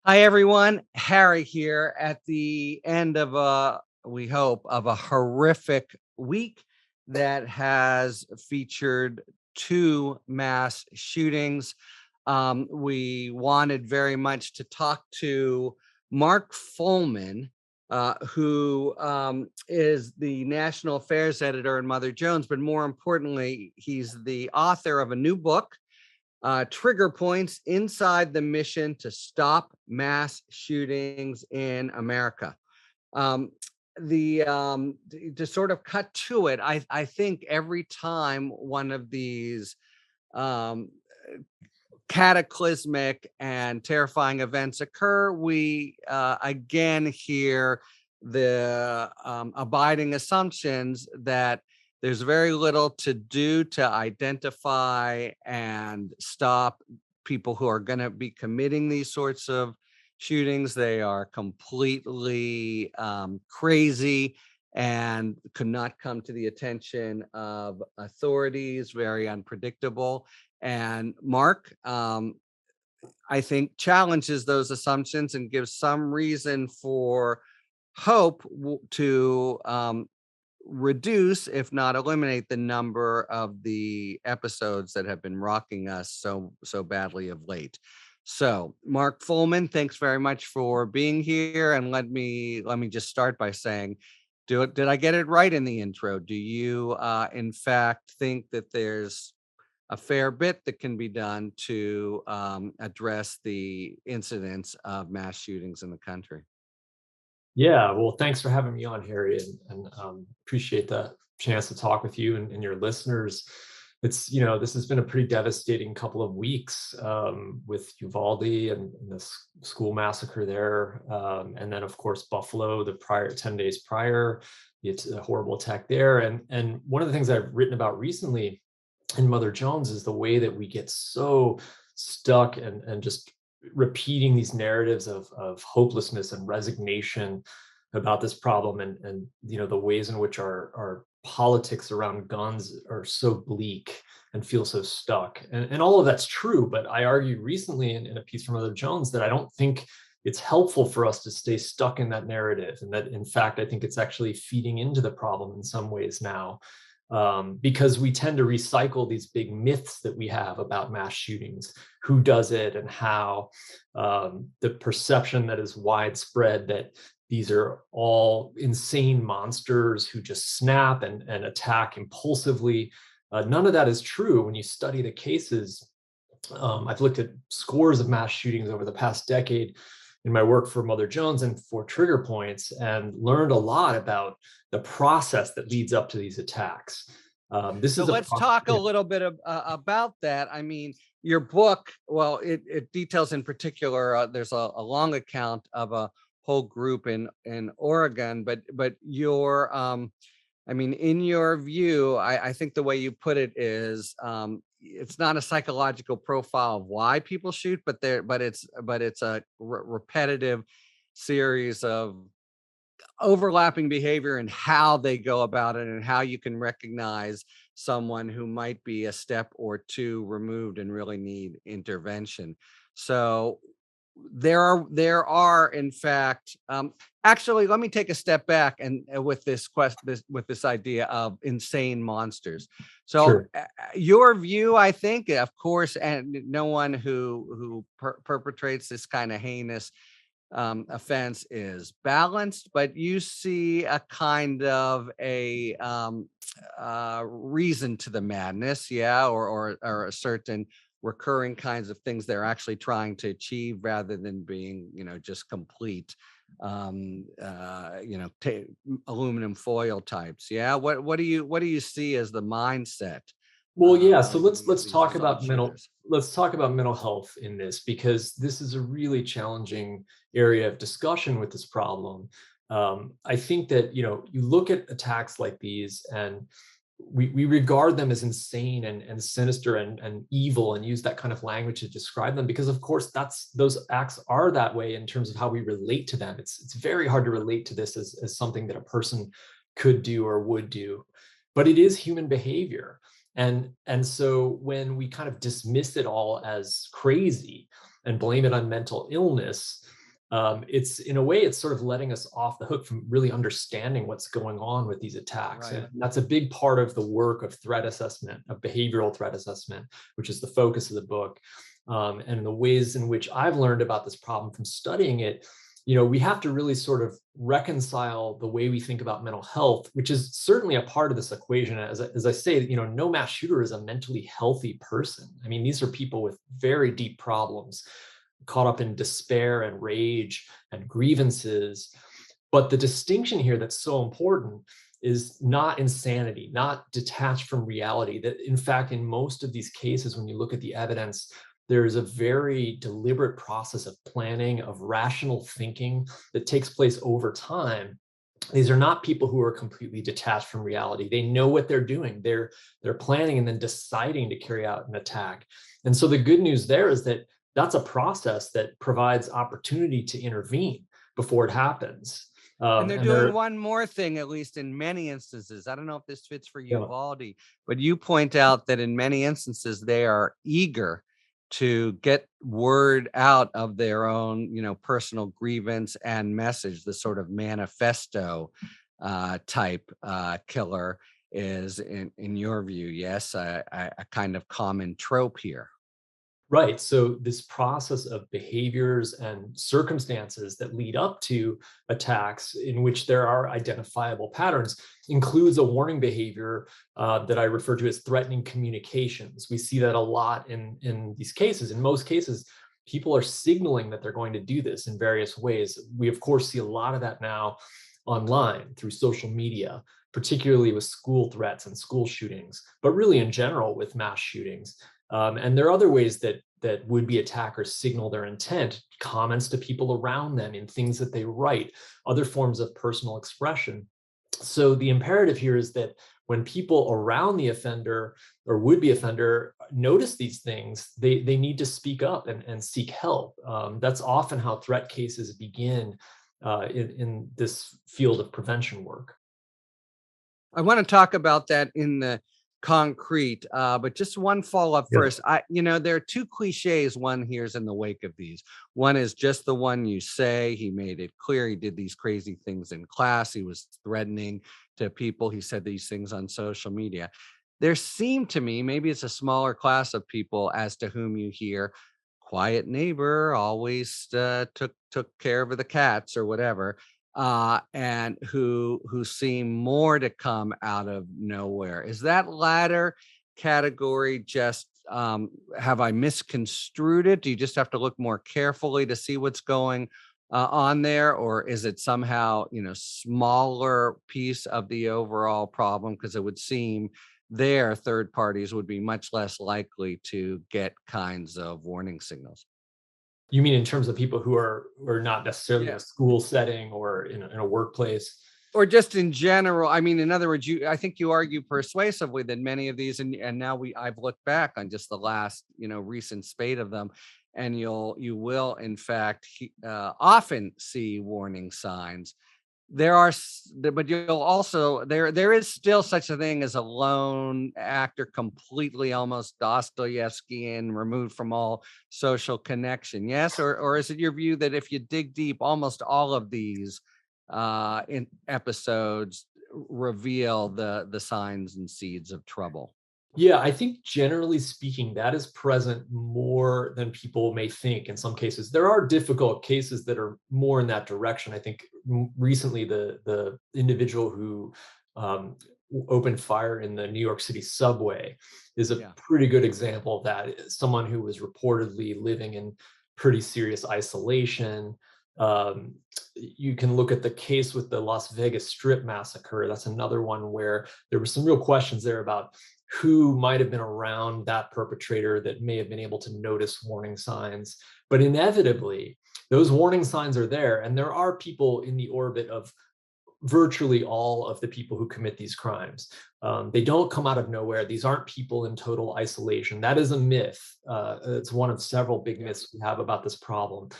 Hi, everyone. Harry here at the end of we hope, of a horrific week that has featured two mass shootings. We wanted very much to talk to Mark Follman, who is the national affairs editor in Mother Jones, but more importantly, he's the author of a new book, trigger points inside the mission to stop mass shootings in America. Um, to sort of cut to it, I think every time one of these um, cataclysmic and terrifying events occur, we again hear the abiding assumptions that there's very little to do to identify and stop people who are going to be committing these sorts of shootings. They are completely crazy and could not come to the attention of authorities, very unpredictable. And Mark, I think, challenges those assumptions and gives some reason for hope to reduce, if not eliminate, the number of the episodes that have been rocking us so badly of late. So, Mark Follman, thanks very much for being here. And let me just start by saying, did I get it right in the intro? Do you, in fact, think that there's a fair bit that can be done to address the incidence of mass shootings in the country? Yeah, well, thanks for having me on, Harry, and appreciate the chance to talk with you and your listeners. This has been a pretty devastating couple of weeks with Uvalde and the school massacre there, and then of course Buffalo the prior 10 days prior, it's a horrible attack there. And one of the things I've written about recently in Mother Jones is the way that we get so stuck and just repeating these narratives of hopelessness and resignation about this problem, and the ways in which our politics around guns are so bleak and feel so stuck, and all of that's true. But I argued recently in a piece from Mother Jones that I don't think it's helpful for us to stay stuck in that narrative, and that in fact I think it's actually feeding into the problem in some ways now, because we tend to recycle these big myths that we have about mass shootings, who does it and how, the perception that is widespread that these are all insane monsters who just snap and attack impulsively. None of that is true when you study the cases. I've looked at scores of mass shootings over the past decade in my work for Mother Jones and for Trigger Points, and learned a lot about the process that leads up to these attacks. This So is a let's process. talk a Yeah. little bit about that. I mean, your book, well, it details in particular. There's a long account of a whole group in Oregon, but your I mean, in your view, I think the way you put it is, it's not a psychological profile of why people shoot, but it's a repetitive series of overlapping behavior and how they go about it, and how you can recognize someone who might be a step or two removed and really need intervention. So there are in fact, actually, let me take a step back and with this idea of insane monsters. So Sure. your view, I think, of course, and no one who perpetrates this kind of heinous offense is balanced, but you see a kind of a reason to the madness, yeah, or a certain recurring kinds of things they're actually trying to achieve, rather than being, just complete, aluminum foil types. Yeah, what do you see as the mindset Well, yeah. So of let's these talk assault about mental shooters? let's talk about mental health in this, because this is a really challenging area of discussion with this problem. I think that you look at attacks like these, and we regard them as insane and sinister and evil, and use that kind of language to describe them, because of course those acts are that way in terms of how we relate to them. It's very hard to relate to this as something that a person could do or would do, but it is human behavior. And so when we kind of dismiss it all as crazy, and blame it on mental illness, it's in a way, it's sort of letting us off the hook from really understanding what's going on with these attacks. Right. And that's a big part of the work of threat assessment, of behavioral threat assessment, which is the focus of the book. And the ways in which I've learned about this problem from studying it, we have to really sort of reconcile the way we think about mental health, which is certainly a part of this equation. As I say, no mass shooter is a mentally healthy person. I mean, these are people with very deep problems, caught up in despair and rage and grievances. But the distinction here that's so important is not insanity, not detached from reality. That in fact, in most of these cases, when you look at the evidence, there's a very deliberate process of planning, of rational thinking that takes place over time. These are not people who are completely detached from reality. They know what they're doing. They're planning and then deciding to carry out an attack. And so the good news there is that that's a process that provides opportunity to intervene before it happens. And they're And doing there, one more thing, at least in many instances. I don't know if this fits for yeah. Uvalde, but you point out that in many instances they are eager to get word out of their own, personal grievance and message. The sort of manifesto type killer is, in your view, yes, a kind of common trope here. Right. So this process of behaviors and circumstances that lead up to attacks in which there are identifiable patterns includes a warning behavior that I refer to as threatening communications. We see that a lot in these cases. In most cases, people are signaling that they're going to do this in various ways. We, of course, see a lot of that now online through social media, particularly with school threats and school shootings, but really in general with mass shootings. And there are other ways that would-be attackers signal their intent, comments to people around them in things that they write, other forms of personal expression. So the imperative here is that when people around the offender or would-be offender notice these things, they need to speak up and seek help. That's often how threat cases begin in this field of prevention work. I want to talk about that in the concrete, but just one follow up Yeah. first. There are two cliches one hears in the wake of these. One is just the one you say. He made it clear he did these crazy things in class. He was threatening to people. He said these things on social media. There seemed to me, maybe it's a smaller class of people as to whom you hear quiet neighbor, always took care of the cats or whatever, and who seem more to come out of nowhere. Is that latter category just have I misconstrued it? Do you just have to look more carefully to see what's going on there, or is it somehow smaller piece of the overall problem? Because it would seem their third parties would be much less likely to get kinds of warning signals. You mean in terms of people who are not necessarily in Yeah. a school setting or in a workplace? Or just in general. I mean, in other words, I think you argue persuasively that many of these, and now I've looked back on just the last, recent spate of them, and you will in fact often see warning signs. But you'll also there is still such a thing as a lone actor, completely almost Dostoevskian, removed from all social connection. Yes, or is it your view that if you dig deep, almost all of these in episodes reveal the signs and seeds of trouble? Yeah, I think generally speaking, that is present more than people may think in some cases. There are difficult cases that are more in that direction. I think recently the individual who opened fire in the New York City subway is a Yeah. pretty good example of that. Someone who was reportedly living in pretty serious isolation. Um, you can look at the case with the Las Vegas Strip massacre. That's another one where there were some real questions there about who might have been around that perpetrator that may have been able to notice warning signs. But inevitably, those warning signs are there, and there are people in the orbit of virtually all of the people who commit these crimes. They don't come out of nowhere. These aren't people in total isolation. That is a myth. It's one of several big myths we have about this problem.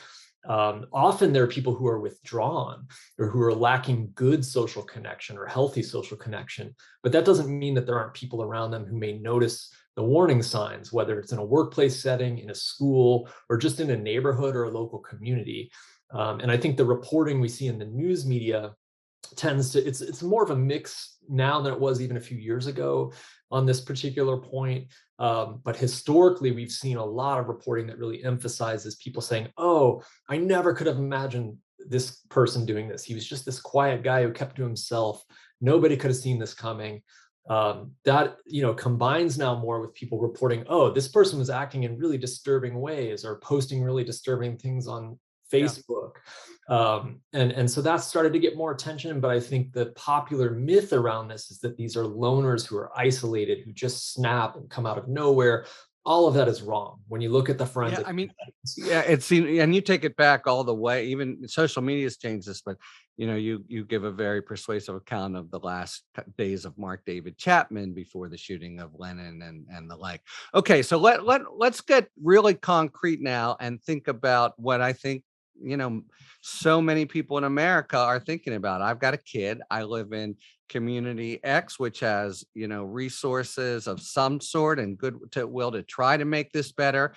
Often there are people who are withdrawn or who are lacking good social connection or healthy social connection, but that doesn't mean that there aren't people around them who may notice the warning signs, whether it's in a workplace setting, in a school, or just in a neighborhood or a local community. And I think the reporting we see in the news media tends to, it's more of a mix now than it was even a few years ago on this particular point. But historically, we've seen a lot of reporting that really emphasizes people saying, oh, I never could have imagined this person doing this. He was just this quiet guy who kept to himself. Nobody could have seen this coming. That, combines now more with people reporting, oh, this person was acting in really disturbing ways or posting really disturbing things on Yeah. Facebook. And so that started to get more attention. But I think the popular myth around this is that these are loners who are isolated, who just snap and come out of nowhere. All of that is wrong. When you look at the Yeah, forensic I mean, evidence. yeah, it's and you take it back all the way. Even social media's changed this, but you give a very persuasive account of the last days of Mark David Chapman before the shooting of Lennon and the like. Okay, so let's get really concrete now and think about what I think you know so many people in America are thinking about. I've got a kid. I live in community X, which has resources of some sort and goodwill to try to make this better.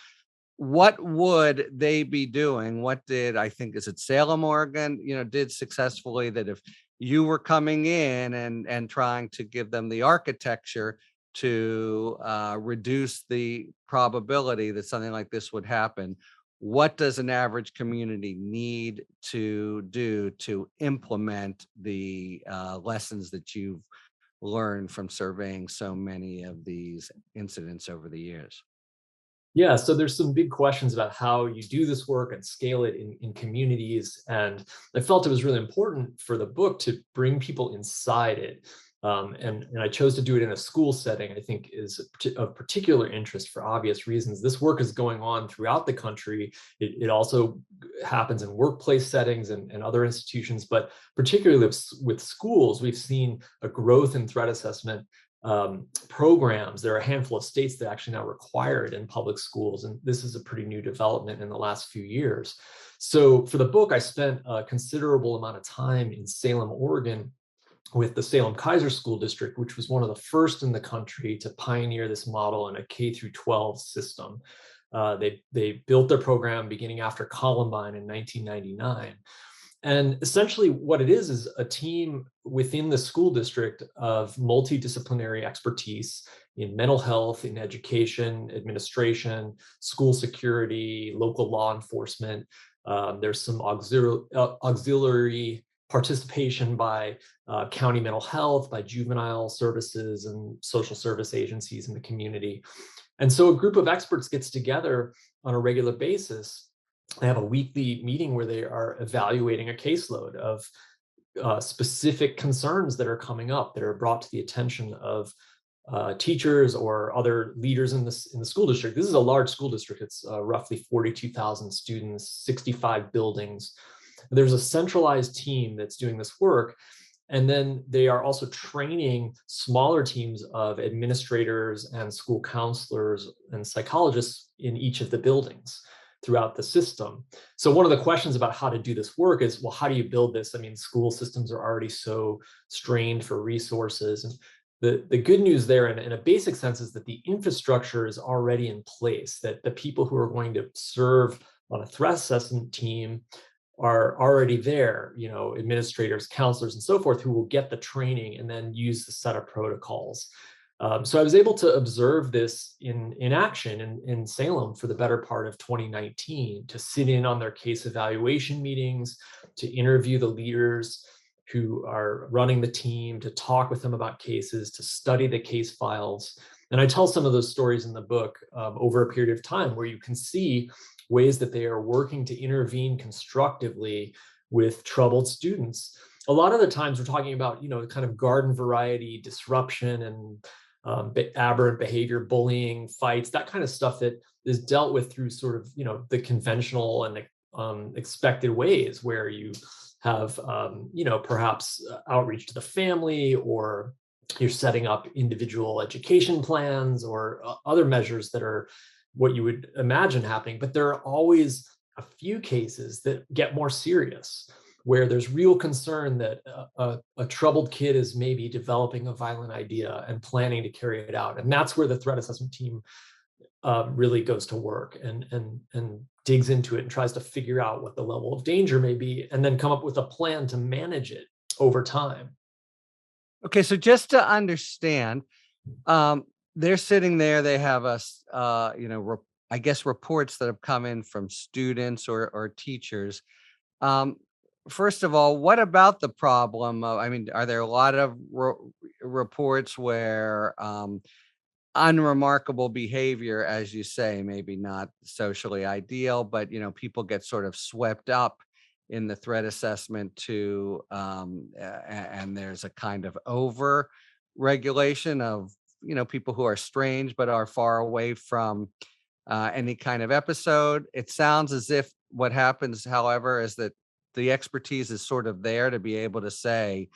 What would they be doing? What did I think is it Salem, Oregon, did successfully, that if you were coming in and trying to give them the architecture to reduce the probability that something like this would happen, what does an average community need to do to implement the lessons that you've learned from surveying so many of these incidents over the years? Yeah, so there's some big questions about how you do this work and scale it in communities. And I felt it was really important for the book to bring people inside it. And I chose to do it in a school setting, I think is of particular interest for obvious reasons. This work is going on throughout the country. It also happens in workplace settings and other institutions, but particularly with schools, we've seen a growth in threat assessment programs. There are a handful of states that actually now require it in public schools, and this is a pretty new development in the last few years. So for the book, I spent a considerable amount of time in Salem, Oregon, with the Salem Kaiser School District, which was one of the first in the country to pioneer this model in a K through 12 system. They built their program beginning after Columbine in 1999. And essentially what it is a team within the school district of multidisciplinary expertise in mental health, in education, administration, school security, local law enforcement. There's some auxiliary participation by county mental health, by juvenile services and social service agencies in the community. And so a group of experts gets together on a regular basis. They have a weekly meeting where they are evaluating a caseload of specific concerns that are coming up, that are brought to the attention of teachers or other leaders in the school district. This is a large school district. It's roughly 42,000 students, 65 buildings. There's a centralized team that's doing this work. And then they are also training smaller teams of administrators and school counselors and psychologists in each of the buildings throughout the system. So one of the questions about how to do this work is, well, how do you build this? I mean, school systems are already so strained for resources. And the good news there in a basic sense is that the infrastructure is already in place, that the people who are going to serve on a threat assessment team are already there, administrators, counselors, and so forth, who will get the training and then use the set of protocols. So I was able to observe this in action in Salem for the better part of 2019, to sit in on their case evaluation meetings, to interview the leaders who are running the team, to talk with them about cases, to study the case files. And I tell some of those stories in the book over a period of time, where you can see ways that they are working to intervene constructively with troubled students. A lot of the times we're talking about, kind of garden variety disruption and aberrant behavior, bullying, fights, that kind of stuff that is dealt with through sort of, the conventional and expected ways, where you have, perhaps outreach to the family, or you're setting up individual education plans, or other measures that are what you would imagine happening. But there are always a few cases that get more serious. where there's real concern that a troubled kid is maybe developing a violent idea and planning to carry it out. And that's where the threat assessment team really goes to work and digs into it and tries to figure out what the level of danger may be, and then come up with a plan to manage it over time. Okay, so just to understand, um, they're sitting there, they have us, I guess reports that have come in from students or teachers. Um, First of all, what about the problem of, I mean, are there a lot of reports where unremarkable behavior, as you say, maybe not socially ideal, but people get sort of swept up in the threat assessment to and there's a kind of over regulation of people who are strange but are far away from any kind of episode. It sounds as if what happens, however, is that the expertise is sort of there to be able to say,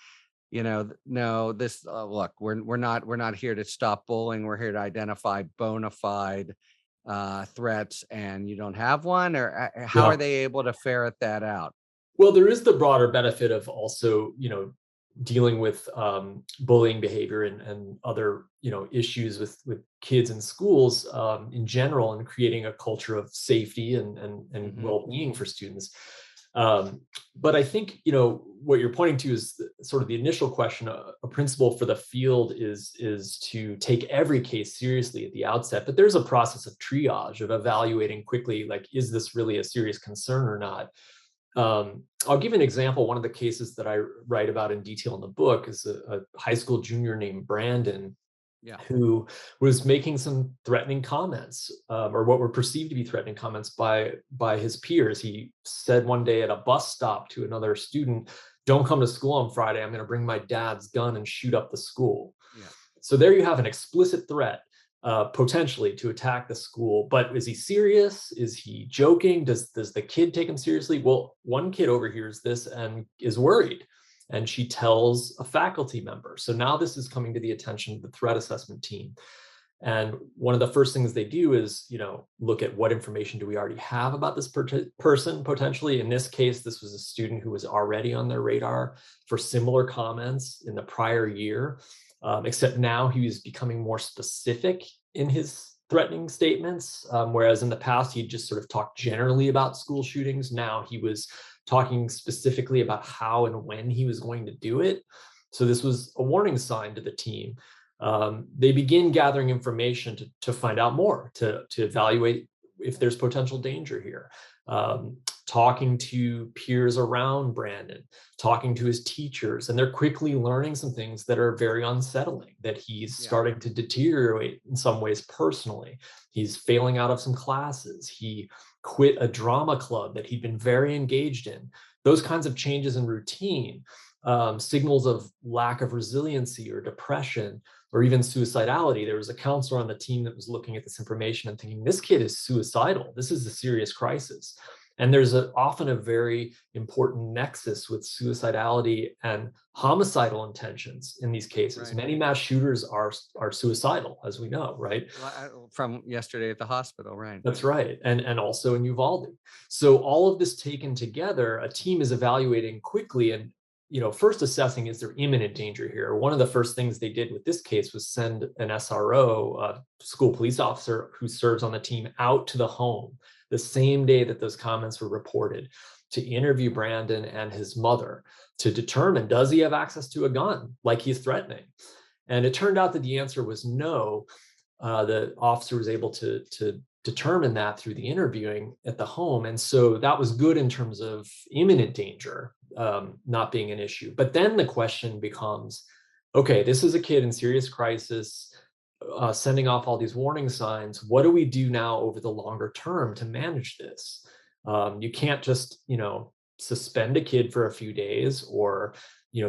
no, this look, we're not here to stop bullying. We're here to identify bona fide threats, and you don't have one, or how are Yeah. they able to ferret that out? Well, there is the broader benefit of also, dealing with bullying behavior and other, issues with kids in schools in general, and creating a culture of safety and Hmm. well-being for students. But I think, what you're pointing to is sort of the initial question. A principle for the field is to take every case seriously at the outset, but there's a process of triage, of evaluating quickly, like, is this really a serious concern or not? I'll give an example. One of the cases that I write about in detail in the book is a high school junior named Brandon, Yeah. who was making some threatening comments, or what were perceived to be threatening comments by his peers. He said one day at a bus stop to another student, "Don't come to school on Friday. I'm going to bring my dad's gun and shoot up the school." Yeah. So there you have an explicit threat, potentially, to attack the school. But is he serious? Is he joking? Does the kid take him seriously? Well, one kid overhears this and is worried, and she tells a faculty member. So now this is coming to the attention of the threat assessment team. And one of the first things they do is, look at what information do we already have about this person potentially. In this case, this was a student who was already on their radar for similar comments in the prior year, except now he was becoming more specific in his threatening statements. Whereas in the past, he'd just sort of talked generally about school shootings. Now he was talking specifically about how and when he was going to do it. So this was a warning sign to the team. They begin gathering information to find out more, to evaluate if there's potential danger here. Talking to peers around Brandon, talking to his teachers, and they're quickly learning some things that are very unsettling, that he's Yeah. starting to deteriorate in some ways personally. He's failing out of some classes. He quit a drama club that he'd been very engaged in. Those kinds of changes in routine, signals of lack of resiliency or depression, or even suicidality. There was a counselor on the team that was looking at this information and thinking, this kid is suicidal. This is a serious crisis. And there's often a very important nexus with suicidality and homicidal intentions in these cases. Right. Many mass shooters are suicidal, as we know, right? From yesterday at the hospital, right? That's right. And also in Uvalde. So all of this taken together, a team is evaluating quickly and, first assessing, is there imminent danger here? One of the first things they did with this case was send an SRO, a school police officer who serves on the team, out to the home the same day that those comments were reported, to interview Brandon and his mother, to determine, does he have access to a gun like he's threatening? And it turned out that the answer was no. The officer was able to determine that through the interviewing at the home. And so that was good in terms of imminent danger not being an issue. But then the question becomes, okay, this is a kid in serious crisis, sending off all these warning signs. What do we do now over the longer term to manage this? You can't just, suspend a kid for a few days, or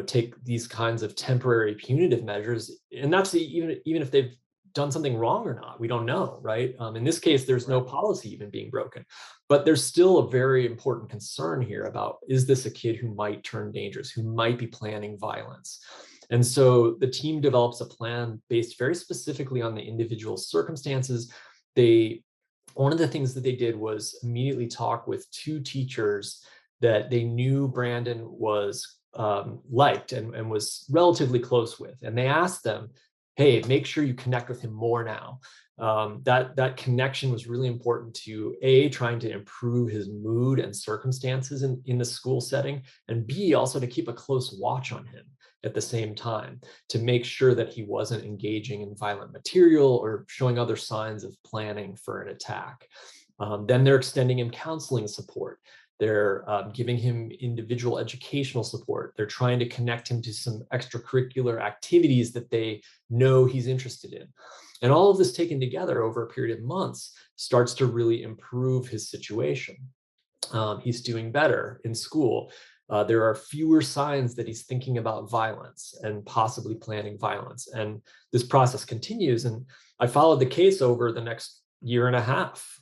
take these kinds of temporary punitive measures. And that's even if they've done something wrong or not, we don't know, right? In this case, there's no policy even being broken, but there's still a very important concern here about, is this a kid who might turn dangerous, who might be planning violence? And so the team develops a plan based very specifically on the individual circumstances. One of the things that they did was immediately talk with two teachers that they knew Brandon was liked and was relatively close with. And they asked them, hey, make sure you connect with him more now. That connection was really important to A, trying to improve his mood and circumstances in the school setting, and B, also to keep a close watch on him at the same time, to make sure that he wasn't engaging in violent material or showing other signs of planning for an attack. Then they're extending him counseling support. They're giving him individual educational support. They're trying to connect him to some extracurricular activities that they know he's interested in. And all of this taken together over a period of months starts to really improve his situation. He's doing better in school. There are fewer signs that he's thinking about violence and possibly planning violence. And this process continues. And I followed the case over the next year and a half,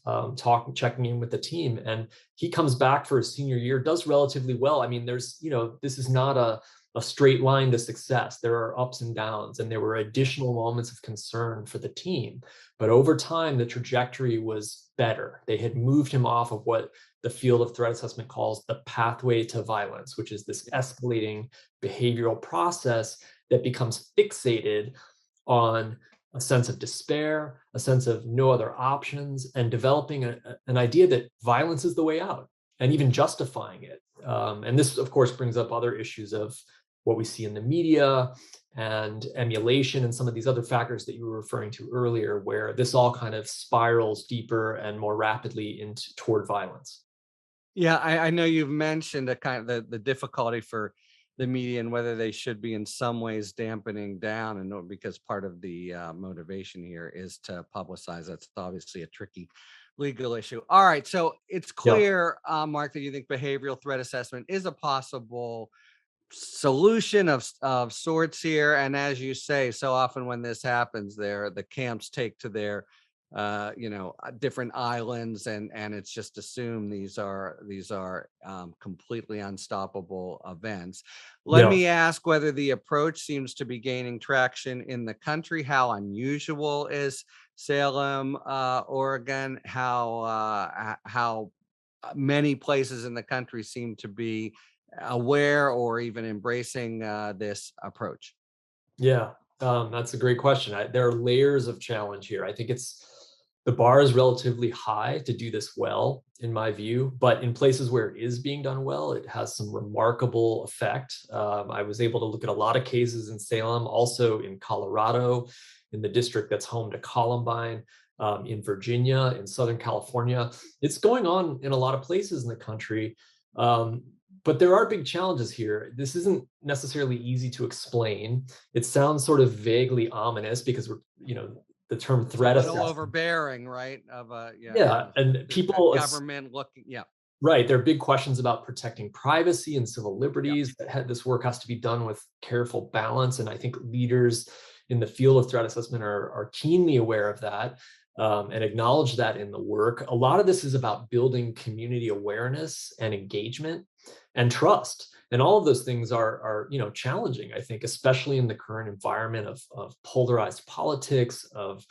checking in with the team. And he comes back for his senior year, does relatively well. I mean, this is not a straight line to success. There are ups and downs, and there were additional moments of concern for the team. But over time, the trajectory was better. They had moved him off of what the field of threat assessment calls the pathway to violence, which is this escalating behavioral process that becomes fixated on a sense of despair, a sense of no other options, and developing an idea that violence is the way out, and even justifying it. And this, of course, brings up other issues of what we see in the media and emulation and some of these other factors that you were referring to earlier, where this all kind of spirals deeper and more rapidly toward violence. Yeah, I know you've mentioned a kind of the difficulty for the media and whether they should be in some ways dampening down, and because part of the motivation here is to publicize. That's obviously a tricky legal issue. All right, so it's Yep. clear, Mark, that you think behavioral threat assessment is a possible solution of sorts here. And as you say, so often when this happens, the camps take to their different islands, and it's just assumed these are completely unstoppable events. Let Yeah. me ask whether the approach seems to be gaining traction in the country. How unusual is Salem, Oregon? How many places in the country seem to be aware or even embracing this approach? Yeah, that's a great question. There are layers of challenge here. I think the bar is relatively high to do this well, in my view, but in places where it is being done well, it has some remarkable effect. I was able to look at a lot of cases in Salem, also in Colorado, in the district that's home to Columbine, in Virginia, in Southern California. It's going on in a lot of places in the country. Um, but there are big challenges here. This isn't necessarily easy to explain. It sounds sort of vaguely ominous because the term It's a threat little assessment. overbearing, right? Of a yeah, Yeah, and the people, government looking. Yeah, right, there are big questions about protecting privacy and civil yeah. liberties. This work has to be done with careful balance, and I think leaders in the field of threat assessment are keenly aware of that, and acknowledge that in the work. A lot of this is about building community awareness and engagement and trust. And all of those things are challenging, I think, especially in the current environment of polarized politics, of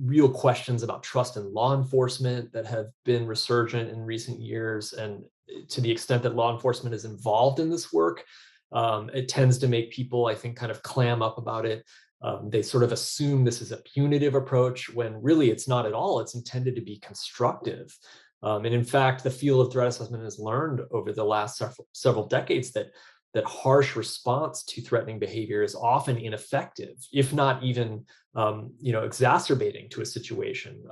real questions about trust in law enforcement that have been resurgent in recent years. And to the extent that law enforcement is involved in this work, it tends to make people, I think, kind of clam up about it. They sort of assume this is a punitive approach when really it's not at all. It's intended to be constructive. And in fact, the field of threat assessment has learned over the last several decades that harsh response to threatening behavior is often ineffective, if not even exacerbating to a situation.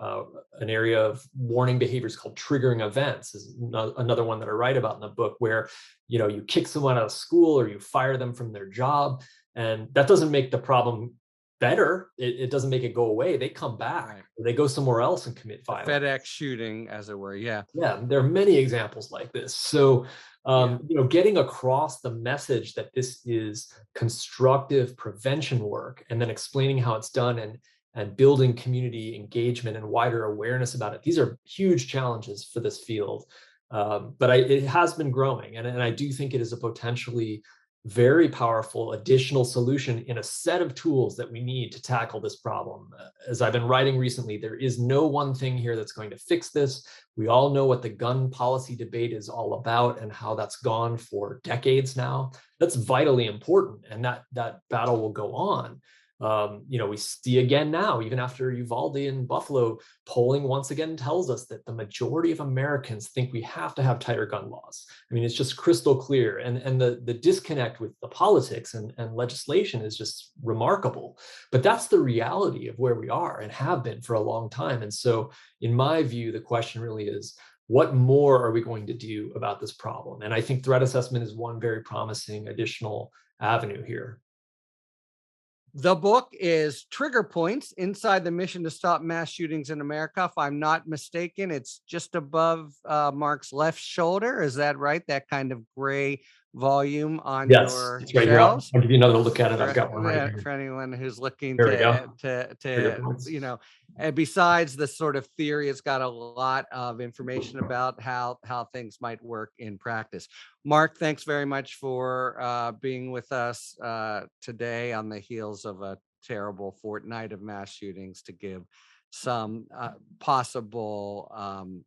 An area of warning behaviors called triggering events is another one that I write about in the book, where you kick someone out of school or you fire them from their job, and that doesn't make the problem better. It doesn't make it go away. They come back. Right. They go somewhere else and commit The violence. FedEx shooting, as it were. Yeah, Yeah, there are many examples like this. So, yeah. getting across the message that this is constructive prevention work, and then explaining how it's done, and building community engagement and wider awareness about it. These are huge challenges for this field, but it has been growing, and I do think it is a potentially very powerful additional solution in a set of tools that we need to tackle this problem. As I've been writing recently, there is no one thing here that's going to fix this. We all know what the gun policy debate is all about and how that's gone for decades now. That's vitally important, and that battle will go on. We see again now, even after Uvalde and Buffalo, polling once again tells us that the majority of Americans think we have to have tighter gun laws. I mean, it's just crystal clear. And the disconnect with the politics and legislation is just remarkable. But that's the reality of where we are and have been for a long time. And so, in my view, the question really is, what more are we going to do about this problem? And I think threat assessment is one very promising additional avenue here. The book is Trigger Points Inside the Mission to Stop Mass Shootings in America. If I'm not mistaken, it's just above Mark's left shoulder. Is that right? That kind of gray volume on Yes, your it's right here. shelves? I'll give you another look at it. I've for got one right here. for anyone who's looking There we go. Trigger to points. and besides the sort of theory, it's got a lot of information about how things might work in practice. Mark, thanks very much for being with us today on the heels of a terrible fortnight of mass shootings to give some possible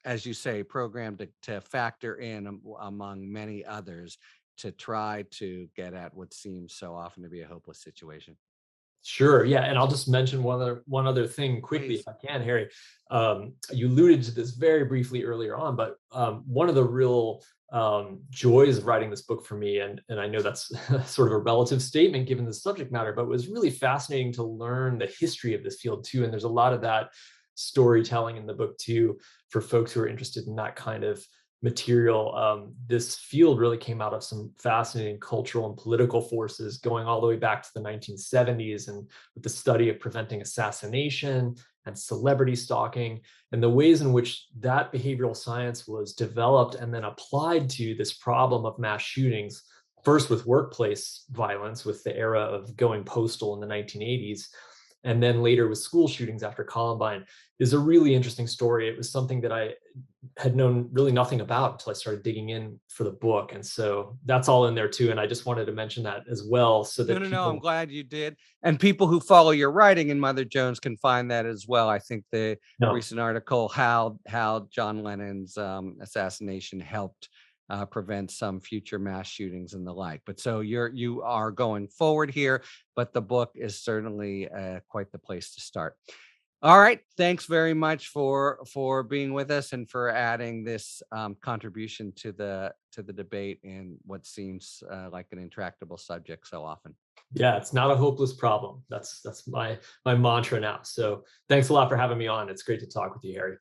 as you say, program to factor in among many others to try to get at what seems so often to be a hopeless situation. Sure. Yeah, and I'll just mention one other thing quickly, if Please. I can, Harry. You alluded to this very briefly earlier on, but one of the real joys of writing this book for me, and I know that's sort of a relative statement given the subject matter, but it was really fascinating to learn the history of this field too. And there's a lot of that storytelling in the book too for folks who are interested in that kind of material. This field really came out of some fascinating cultural and political forces going all the way back to the 1970s, and with the study of preventing assassination and celebrity stalking, and the ways in which that behavioral science was developed and then applied to this problem of mass shootings, first with workplace violence, with the era of going postal in the 1980s, and then later with school shootings after Columbine, is a really interesting story. It was something that I had known really nothing about until I started digging in for the book. And so that's all in there too. And I just wanted to mention that as well so No, that no, no. I'm people, glad you did. And people who follow your writing in Mother Jones can find that as well. I think the no, recent article, how John Lennon's assassination helped prevent some future mass shootings and the like. But so you are going forward here, but the book is certainly quite the place to start. All right. Thanks very much for being with us and for adding this contribution to the debate in what seems like an intractable subject so often. yeah, it's not a hopeless problem. That's my mantra now. So thanks a lot for having me on. It's great to talk with you, Harry.